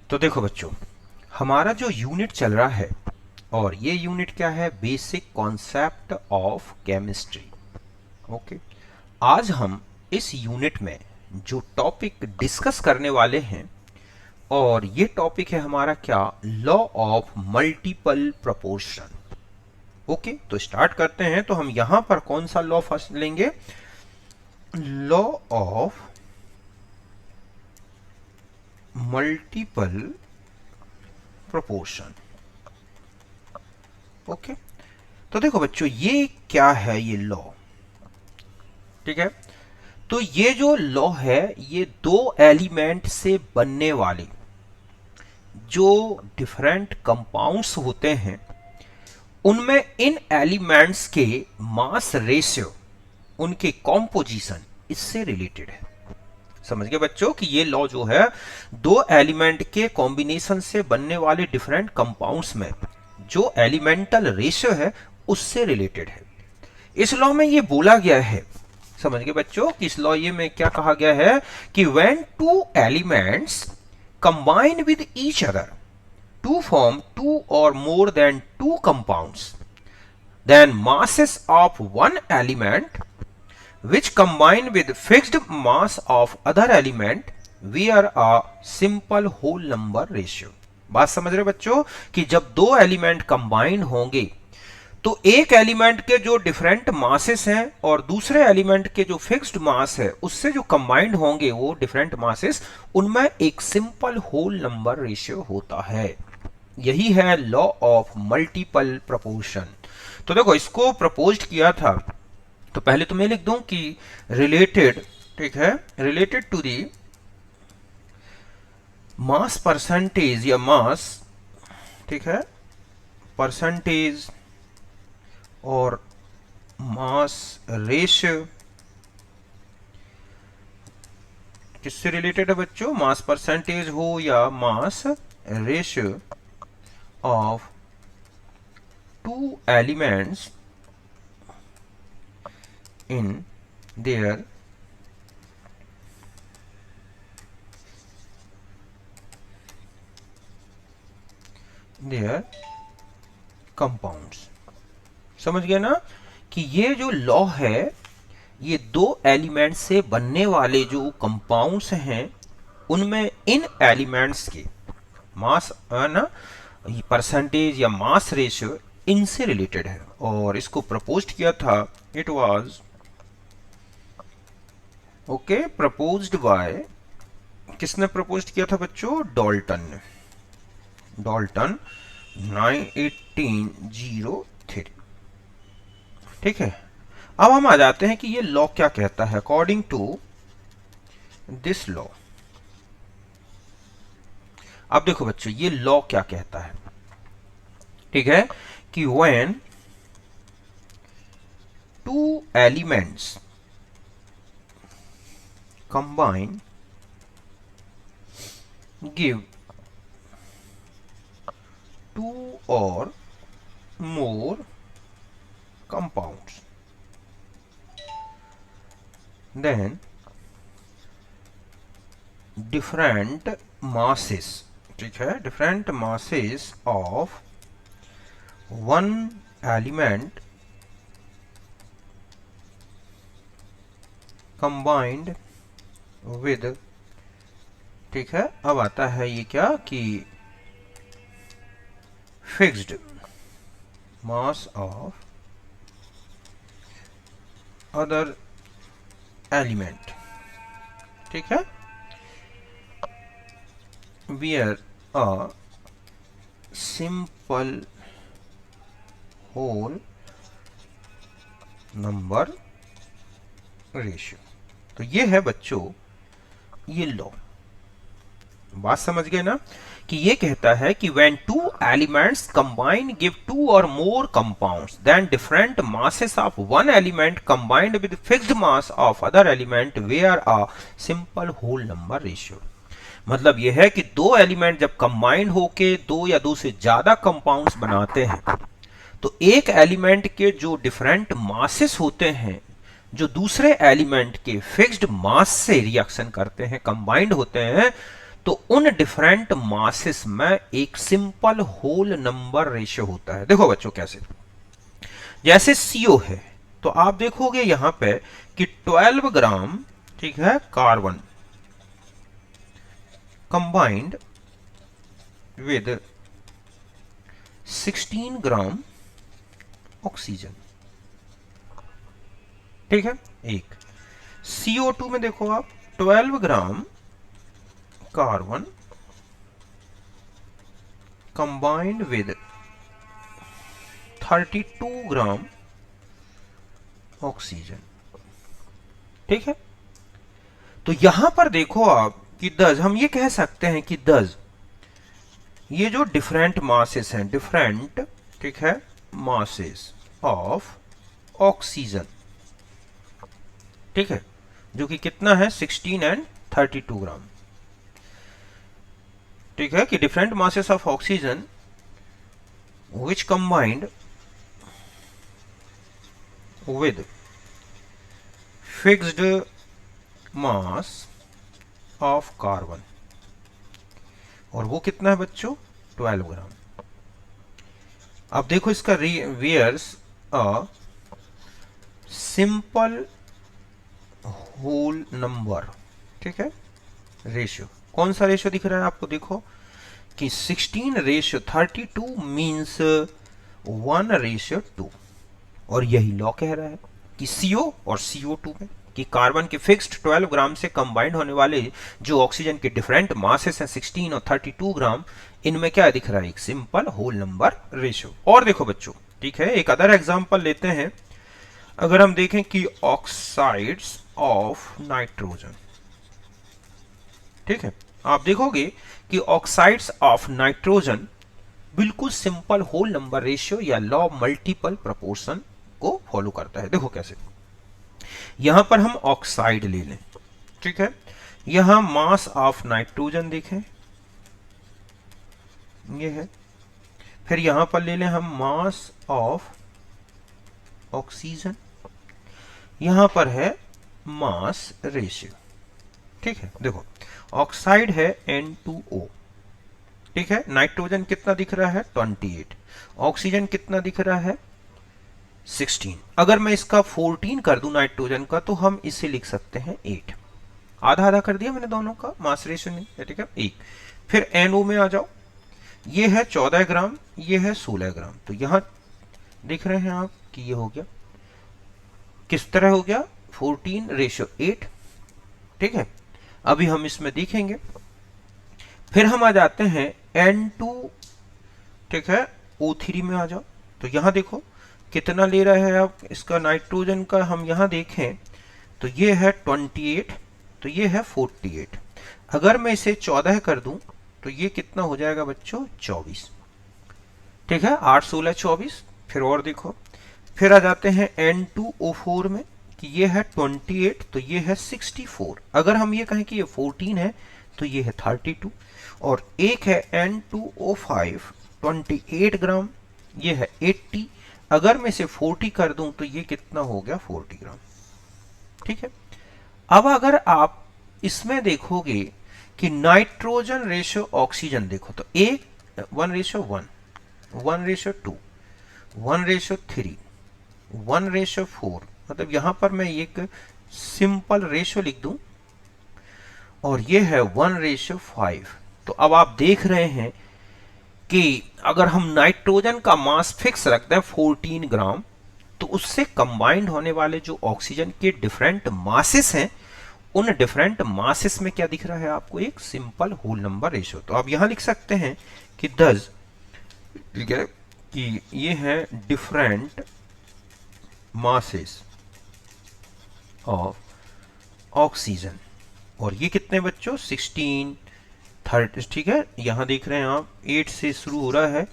तो देखो बच्चों, हमारा जो यूनिट चल रहा है, और ये यूनिट क्या है? Basic concept of chemistry. Okay. आज हम इस यूनिट में जो टॉपिक डिस्कस करने वाले हैं, और ये टॉपिक है हमारा क्या? Law of multiple proportion. Okay, तो स्टार्ट करते हैं। तो हम यहां पर कौन सा लॉ फर्स्ट लेंगे? Law of multiple proportion. Okay, तो देखो बच्चों, ये क्या है? ये लॉ, ठीक है। तो ये जो लॉ है, ये दो एलिमेंट से बनने वाले जो डिफरेंट कंपाउंड्स होते हैं, उनमें इन एलिमेंट्स के मास रेशियो, उनके कॉम्पोजिशन, इससे रिलेटेड है। समझ गए बच्चों कि ये लॉ जो है दो एलिमेंट के कॉम्बिनेशन से बनने वाले डिफरेंट कंपाउंड्स में जो एलिमेंटल रेशियो है, उससे रिलेटेड है। इस लॉ में ये बोला गया है, समझ गए बच्चों, कि इस लॉ ये में क्या कहा गया है कि when two elements combine with each other to form two or more than two compounds, then masses of one element which combine with fixed mass of other element where a simple whole number ratio। बात समझ रहे बच्चों कि जब दो element combine होंगे तो एक एलिमेंट के जो डिफरेंट मासेस हैं और दूसरे एलिमेंट के जो फिक्स्ड मास है उससे जो कंबाइंड होंगे वो डिफरेंट मासेस, उनमें एक सिंपल होल नंबर रेशियो होता है। यही है लॉ ऑफ मल्टीपल प्रोपोर्शन। तो देखो, इसको प्रपोज्ड किया था, तो पहले तो मैं लिख दूं कि रिलेटेड, ठीक है, related to the mass percentage या मास, ठीक है, परसेंटेज और मास रेशियो। किससे रिलेटेड है बच्चों? मास परसेंटेज हो या mass ratio of two elements in their compounds। समझ गए ना कि ये जो लॉ है, ये दो एलिमेंट से बनने वाले जो कंपाउंड्स हैं, उनमें इन एलिमेंट्स के मास ना परसेंटेज या मास रेशियो इनसे रिलेटेड है। और इसको प्रपोज्ड किया था, it was okay proposed by, किसने प्रपोज्ड किया था बच्चों? डॉल्टन ने। डॉल्टन 1803। ठीक है। अब हम आ जाते हैं कि ये लॉ क्या कहता है। अकॉर्डिंग टू दिस लॉ, अब देखो बच्चों, ये लॉ क्या कहता है, ठीक है, कि when two elements combine give two or more compounds, then different masses, ठीक है, different masses of one element combined with, ठीक है, अब आता है ये क्या कि fixed mass of other element, ठीक है, where a simple whole number ratio. तो ये है बच्चों ये लॉ। बात समझ गए ना कि ये कहता है कि when two elements combine give two or more compounds, then different masses of one element combined with fixed mass of other element where a simple whole number ratio. मतलब यह है कि दो एलिमेंट जब कंबाइंड होके दो या दो से ज्यादा कंपाउंड्स बनाते हैं, तो एक एलिमेंट के जो डिफरेंट मासेस होते हैं, जो दूसरे एलिमेंट के फिक्स्ड मास से रिएक्शन करते हैं, कंबाइंड होते हैं, तो उन डिफरेंट मासेस में एक सिंपल होल नंबर रेशियो होता है। देखो बच्चों कैसे, जैसे CO है तो आप देखोगे यहां पे कि 12 ग्राम, ठीक है, carbon combined with 16 gram oxygen, ठीक है। एक CO2 में देखो आप 12 gram carbon combined with 32 gram oxygen, ठीक है। तो यहां पर देखो आप कि दस, हम ये कह सकते हैं कि दस, ये जो डिफरेंट मासेस हैं, डिफरेंट, ठीक है, मासेस ऑफ ऑक्सीजन, ठीक है, जो कि कितना है 16 एंड 32 ग्राम, ठीक है, कि different masses of oxygen which combined with fixed mass of carbon, और वो कितना है बच्चों 12 ग्राम। अब देखो इसका where's a simple whole number, ठीक है, रेशियो। कौन सा रेशियो दिख रहा है आपको, देखो कि 16:32 मीन्स 1:2, और यही लॉ कह रहा है कि CO और CO2 में कि कार्बन के फिक्स्ड 12 ग्राम से कंबाइंड होने वाले जो ऑक्सीजन के डिफरेंट मासेस हैं 16 और 32 ग्राम, इनमें क्या दिख रहा है, एक सिंपल होल नंबर रेशियो। और देखो बच्चों, ठीक है, एक अदर एग्जांपल लेते हैं। अगर हम देखें कि ऑक्साइड्स ऑफ नाइट्रोजन, ठीक है, आप देखोगे कि ऑक्साइड्स ऑफ नाइट्रोजन बिल्कुल सिंपल होल नंबर रेशियो या लॉ मल्टीपल प्रोपोर्शन को फॉलो करता है। देखो कैसे, यहां पर हम ऑक्साइड ले लें, ठीक है, यहां मास ऑफ नाइट्रोजन देखें, ये है, फिर यहां पर ले लें हम मास ऑफ ऑक्सीजन, यहां पर है मास रेशियो, ठीक है। देखो ऑक्साइड है N2O, ठीक है, नाइट्रोजन कितना दिख रहा है 28, ऑक्सीजन कितना दिख रहा है 16। अगर मैं इसका 14 कर दूं नाइट्रोजन का, तो हम इसे लिख सकते हैं 8। आधा आधा कर दिया मैंने दोनों का मास रेशियो नहीं, ठीक है, 1। फिर NO में आ जाओ, ये है 14 ग्राम, ये है 16 ग्राम, तो यहां देख रहे हैं आप कि ये हो गया, किस तरह हो गया 14:8, ठीक है। अभी हम इसमें देखेंगे, फिर हम आ जाते हैं N2, ठीक है, O3 में आ जाओ, तो यहां देखो कितना ले रहा है आप इसका नाइट्रोजन का, हम यहां देखें तो ये है 28, तो ये है 48। अगर मैं इसे 14 कर दूं तो ये कितना हो जाएगा बच्चों 24, ठीक है, 8 16 24। फिर और देखो, फिर आ जाते हैं N2O4 में कि ये है 28, तो ये है 64। अगर हम ये कहें कि ये 14 है तो ये है 32, और एक है N2O5 28 ग्राम, ये है 80। अगर मैं इसे 40 कर दूं तो ये कितना हो गया 40 ग्राम, ठीक है। अब अगर आप इसमें देखोगे कि नाइट्रोजन रेशियो ऑक्सीजन देखो तो 1:1, 1:2, 1:3, 1:4, मतलब यहां पर मैं एक सिंपल रेशियो लिख दूं, और ये है 1:5। तो अब आप देख रहे हैं कि अगर हम नाइट्रोजन का मास फिक्स रखते हैं 14 ग्राम, तो उससे कंबाइंड होने वाले जो ऑक्सीजन के डिफरेंट मासेस हैं, उन डिफरेंट मासेस में क्या दिख रहा है आपको, एक सिंपल होल नंबर रेशियो। तो आप यहां लिख सकते हैं कि 10, ठीक है, कि ये है डिफरेंट मासेस ऑफ ऑक्सीजन, और ये कितने बच्चों 16 30, ठीक है, यहां देख रहे हैं आप 8 से शुरू हो रहा है,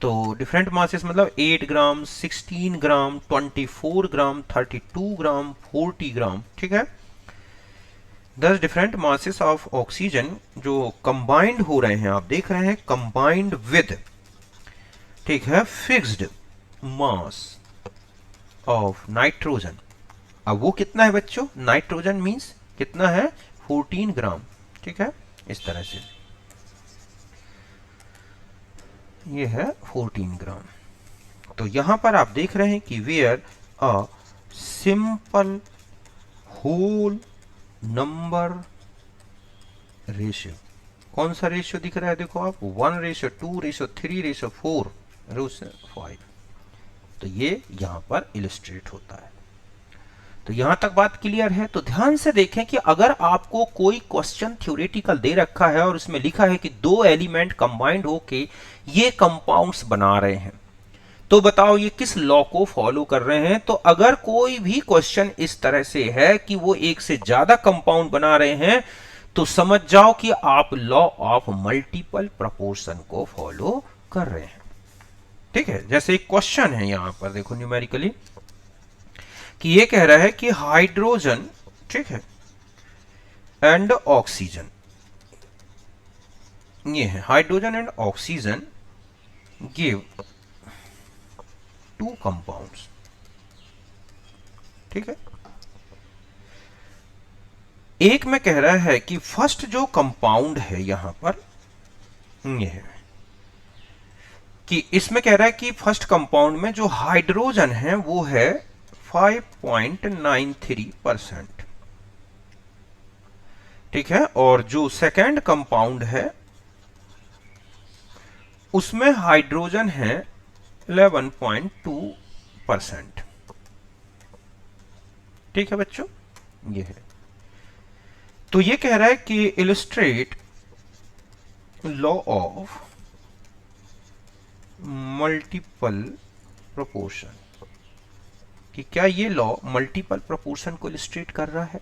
तो डिफरेंट मासेस मतलब 8 ग्राम, 16 ग्राम, 24 ग्राम, 32 ग्राम, 40 ग्राम, ठीक है। 10 डिफरेंट मासेस ऑफ ऑक्सीजन जो कंबाइंड हो रहे हैं, आप देख रहे हैं कंबाइंड विद, ठीक है, फिक्स्ड मास ऑफ नाइट्रोजन। अब वो कितना है बच्चों, नाइट्रोजन मींस कितना है 14 ग्राम, ठीक है, इस तरह से, ये है 14 ग्राम। तो यहां पर आप देख रहे हैं कि where a simple whole number ratio, कौन सा रेशियो दिख रहा है देखो आप, 1:2:3:4:5। तो ये यहां पर इलिस्ट्रेट होता है। तो यहां तक बात क्लियर है। तो ध्यान से देखें कि अगर आपको कोई क्वेश्चन थ्योरेटिकल दे रखा है और उसमें लिखा है कि दो एलिमेंट कंबाइंड होके ये कंपाउंड्स बना रहे हैं, तो बताओ ये किस लॉ को फॉलो कर रहे हैं। तो अगर कोई भी क्वेश्चन इस तरह से है कि वो एक से ज्यादा कंपाउंड बना रहे हैं, तो समझ जाओ कि आप लॉ ऑफ मल्टीपल प्रोपोर्शन को फॉलो कर रहे हैं। ठीक है, जैसे एक क्वेश्चन है यहां पर देखो न्यूमेरिकली कि ये कह रहा है कि हाइड्रोजन, ठीक है, एंड ऑक्सीजन, ये है hydrogen and oxygen give two compounds. ठीक है, एक में कह रहा है कि फर्स्ट जो कंपाउंड है यहां पर ये है कि इसमें कह रहा है कि फर्स्ट कंपाउंड में जो हाइड्रोजन है वो है 5.93%। ठीक है, और जो सेकेंड कंपाउंड है उसमें हाइड्रोजन है 11.2%। ठीक है बच्चों, ये है। तो ये कह रहा है कि illustrate law of multiple proportion, कि क्या ये लॉ मल्टीपल प्रोपोर्शन को इलस्ट्रेट कर रहा है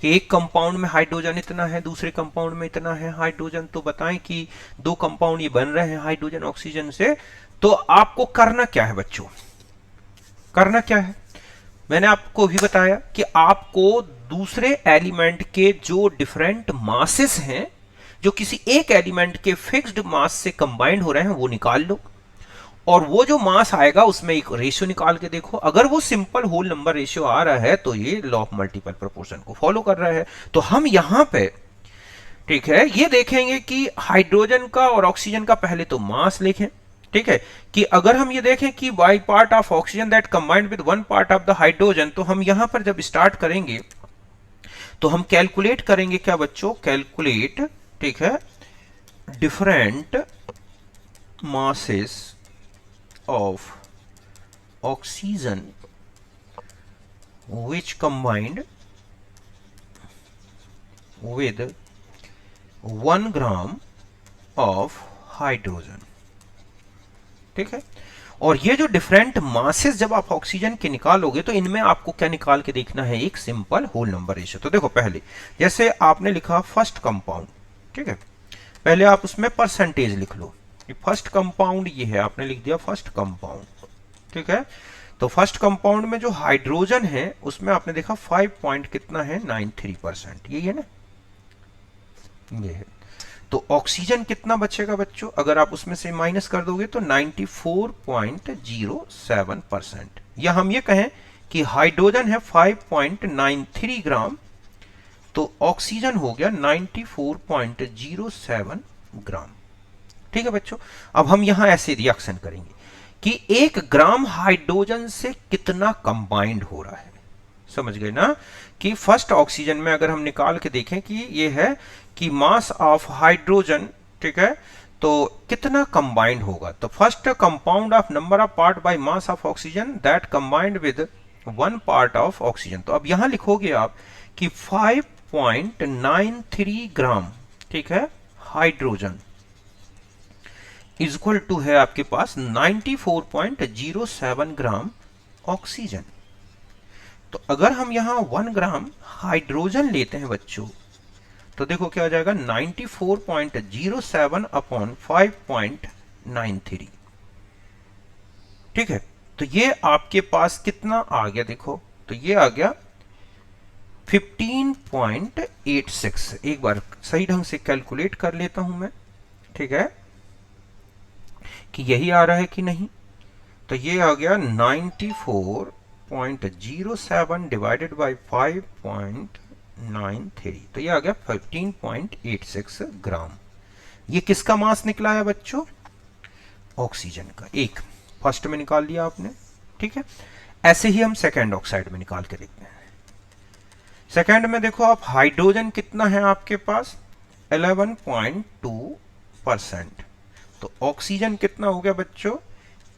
कि एक कंपाउंड में हाइड्रोजन इतना है, दूसरे कंपाउंड में इतना है हाइड्रोजन, तो बताएं कि दो कंपाउंड ये बन रहे हैं हाइड्रोजन ऑक्सीजन से। तो आपको करना क्या है बच्चों, करना क्या है, मैंने आपको भी बताया कि आपको दूसरे एलिमेंट के जो डिफरेंट मासेस हैं, जो किसी एक एलिमेंट के फिक्स्ड मास से कंबाइंड हो रहे हैं, वो निकाल लो, और वो जो मास आएगा उसमें एक रेशियो निकाल के देखो। अगर वो सिंपल होल नंबर रेशियो आ रहा है तो ये लॉ ऑफ मल्टीपल प्रोपोर्शन को फॉलो कर रहा है। तो हम यहां पे, ठीक है, ये देखेंगे कि हाइड्रोजन का और ऑक्सीजन का पहले तो मास लिखें। ठीक है, कि अगर हम ये देखें कि by part of oxygen that combined with one part of the hydrogen, तो हम यहां पर जब स्टार्ट करेंगे तो हम कैलकुलेट करेंगे क्या बच्चों, कैलकुलेट, ठीक है, different masses of oxygen which combined with 1 gram of hydrogen। ठीक है, और ये जो डिफरेंट मासेस जब आप ऑक्सीजन के निकालोगे तो इनमें आपको क्या निकाल के देखना है, एक सिंपल होल नंबर रेशियो। तो देखो पहले जैसे आपने लिखा फर्स्ट कंपाउंड, ठीक है, पहले आप उसमें परसेंटेज लिख लो। फर्स्ट कंपाउंड ये है, आपने लिख दिया फर्स्ट कंपाउंड। ठीक है, तो फर्स्ट कंपाउंड में जो हाइड्रोजन है उसमें आपने देखा 5 पॉइंट कितना है, 93%, यही है ना, ये है। तो ऑक्सीजन कितना बचेगा बच्चों, अगर आप उसमें से माइनस कर दोगे तो 94.07%, या हम ये कहें कि हाइड्रोजन है 5.93 ग्राम, तो ऑक्सीजन हो गया 94.07 ग्राम। ठीक है बच्चों, अब हम यहां ऐसे रिएक्शन करेंगे कि 1 ग्राम हाइड्रोजन से कितना कंबाइंड हो रहा है। समझ गए ना, कि फर्स्ट ऑक्सीजन में अगर हम निकाल के देखें कि ये है कि मास ऑफ हाइड्रोजन, ठीक है, तो कितना कंबाइंड होगा। तो first compound of number of part by mass of oxygen that combined with 1 part of oxygen. तो अब यहां लिखोगे आप कि 5.93 ग्राम, ठीक है, हाइड्रोजन इज इक्वल टू है आपके पास 94.07 ग्राम ऑक्सीजन। तो अगर हम यहां 1 ग्राम हाइड्रोजन लेते हैं बच्चों, तो देखो क्या हो जाएगा, 94.07 अपॉन 5.93। ठीक है, तो ये आपके पास कितना आ गया, देखो तो ये आ गया 15.86। एक बार सही ढंग से कैलकुलेट कर लेता हूं मैं, ठीक है, कि यही आ रहा है कि नहीं। तो ये आ गया 94.07 डिवाइडेड बाय 5.93 15.93, तो ये आ गया 15.86 ग्राम। ये किसका मास निकला है बच्चों? ऑक्सीजन का। एक फर्स्ट में निकाल लिया आपने, ठीक है। ऐसे ही हम सेकेंड ऑक्साइड में निकाल के देखते हैं। सेकेंड में देखो आप, हाइड्रोजन कितना है आपके पास? 11.2%। तो ऑक्सीजन कितना हो गया बच्चों?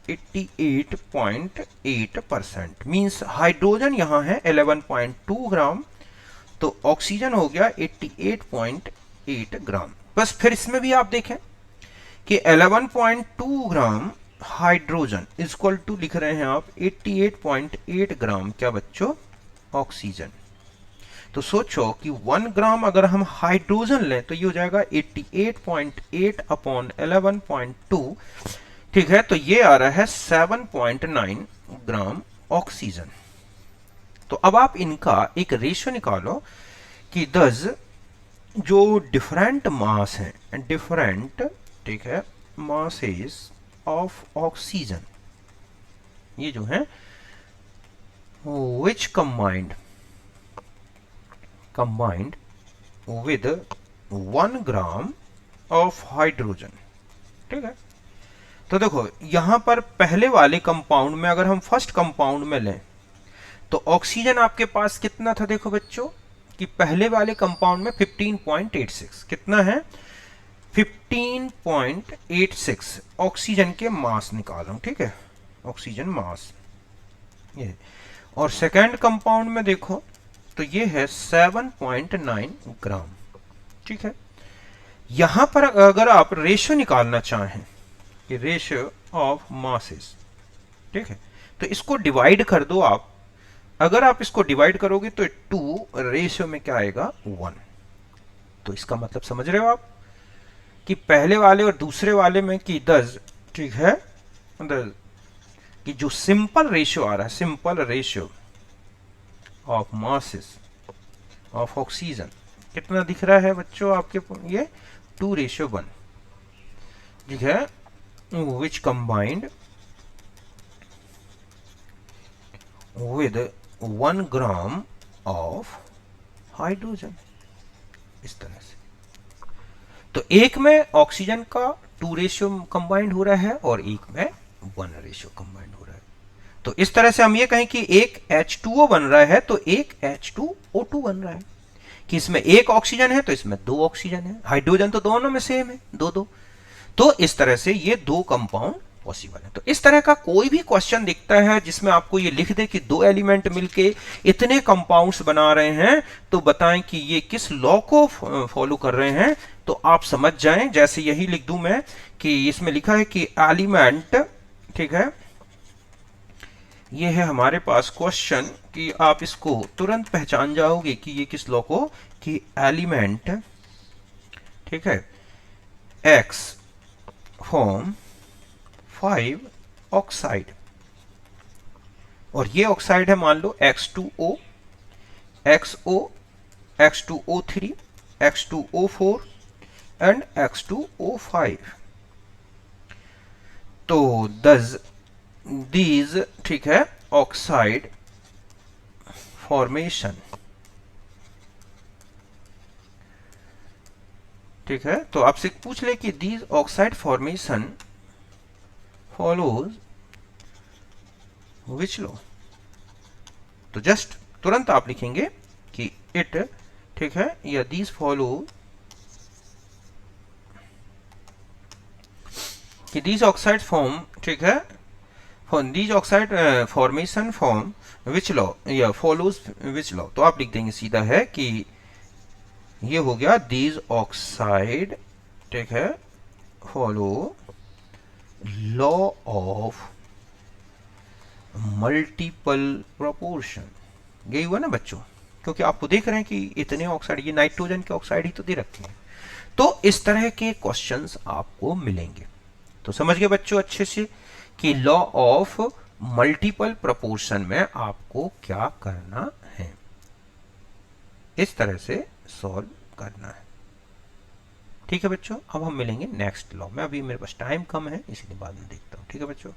88.8%। मीन्स हाइड्रोजन यहां है 11.2 ग्राम, तो ऑक्सीजन हो गया 88.8 ग्राम। बस फिर इसमें भी आप देखें कि 11.2 ग्राम हाइड्रोजन इक्वल टू लिख रहे हैं आप 88.8 ग्राम क्या बच्चों? ऑक्सीजन। तो सोचो कि 1 ग्राम अगर हम हाइड्रोजन लें तो ये हो जाएगा 88.8 अपॉन 11.2, ठीक है। तो ये आ रहा है 7.9 ग्राम ऑक्सीजन। तो अब आप इनका एक रेशियो निकालो कि दस जो डिफरेंट मास हैं, डिफरेंट, ठीक है, मासेस ऑफ ऑक्सीजन, ये जो है which combined with 1 gram of hydrogen, ठीक है। तो देखो यहां पर पहले वाले कंपाउंड में अगर हम फर्स्ट कंपाउंड में लें तो ऑक्सीजन आपके पास कितना था? देखो बच्चों कि पहले वाले कंपाउंड में 15.86 कितना है? 15.86 ऑक्सीजन के मास निकाल रहा हूं, ठीक है, ऑक्सीजन मास ये। और सेकेंड कंपाउंड में देखो तो ये है 7.9 ग्राम, ठीक है। यहां पर अगर आप रेशियो निकालना चाहें कि रेशियो ऑफ मासेस, ठीक है, तो इसको डिवाइड कर दो आप। अगर आप इसको डिवाइड करोगे तो 2 रेशियो में क्या आएगा? 1। तो इसका मतलब समझ रहे हो आप कि पहले वाले और दूसरे वाले में कि 10, ठीक है, 10 कि जो सिंपल रेशियो आ रहा है, simple ratio of masses of oxygen कितना दिख रहा है बच्चों आपके? ये 2:1, ठीक है, which combined with 1 gram of hydrogen, इस तरह से। तो एक में ऑक्सीजन का 2 रेशियो कंबाइंड हो रहा है और एक में 1 रेशियो कंबाइंड हो रहा है। तो इस तरह से हम ये कहें कि एक H2O बन रहा है तो एक H2O2 बन रहा है, कि इसमें एक ऑक्सीजन है तो इसमें 2 ऑक्सीजन है। हाइड्रोजन तो दोनों में सेम है, 2-2। तो इस तरह से ये 2 कंपाउंड पॉसिबल है। तो इस तरह का कोई भी क्वेश्चन दिखता है जिसमें आपको ये लिख दे कि 2 एलिमेंट मिलके इतने कंपाउंड्स बना रहे हैं, तो बताएं कि ये किस लॉ को फॉलो कर रहे हैं, तो आप समझ जाएं। जैसे यही लिख दूं मैं कि इसमें लिखा है कि एलिमेंट, ठीक है, ये है हमारे पास क्वेश्चन कि आप इसको तुरंत पहचान जाओगे कि ये किस लॉ को, कि एलिमेंट, ठीक है, X फॉर्म 5 ऑक्साइड, और ये ऑक्साइड है मान लो X2O, XO, X2O3, X2O4 and X2O5। तो दीज, ठीक है, ऑक्साइड फॉर्मेशन, ठीक है। तो आपसे पूछ ले कि these oxide formation follows which law, तो जस्ट तुरंत आप लिखेंगे कि इट, ठीक है, या दीज फॉलो, कि दीज ऑक्साइड फॉर्म, ठीक है, these oxide formation form which law या फॉलोज विच लॉ। तो आप लिख देंगे सीधा है कि ये हो गया दीज ऑक्साइड, ठीक है, follow law of multiple proportion. यही हुआ ना बच्चों, क्योंकि आपको देख रहे हैं कि इतने ऑक्साइड, ये नाइट्रोजन के ऑक्साइड ही तो दे रखे हैं। तो इस तरह के क्वेश्चंस आपको मिलेंगे। तो समझ गए बच्चों अच्छे से कि लॉ ऑफ मल्टीपल प्रोपोर्शन में आपको क्या करना है, इस तरह से सॉल्व करना है। ठीक है बच्चों, अब हम मिलेंगे नेक्स्ट लॉ में। अभी मेरे पास टाइम कम है इसलिए बाद में देखता हूँ। ठीक है बच्चों।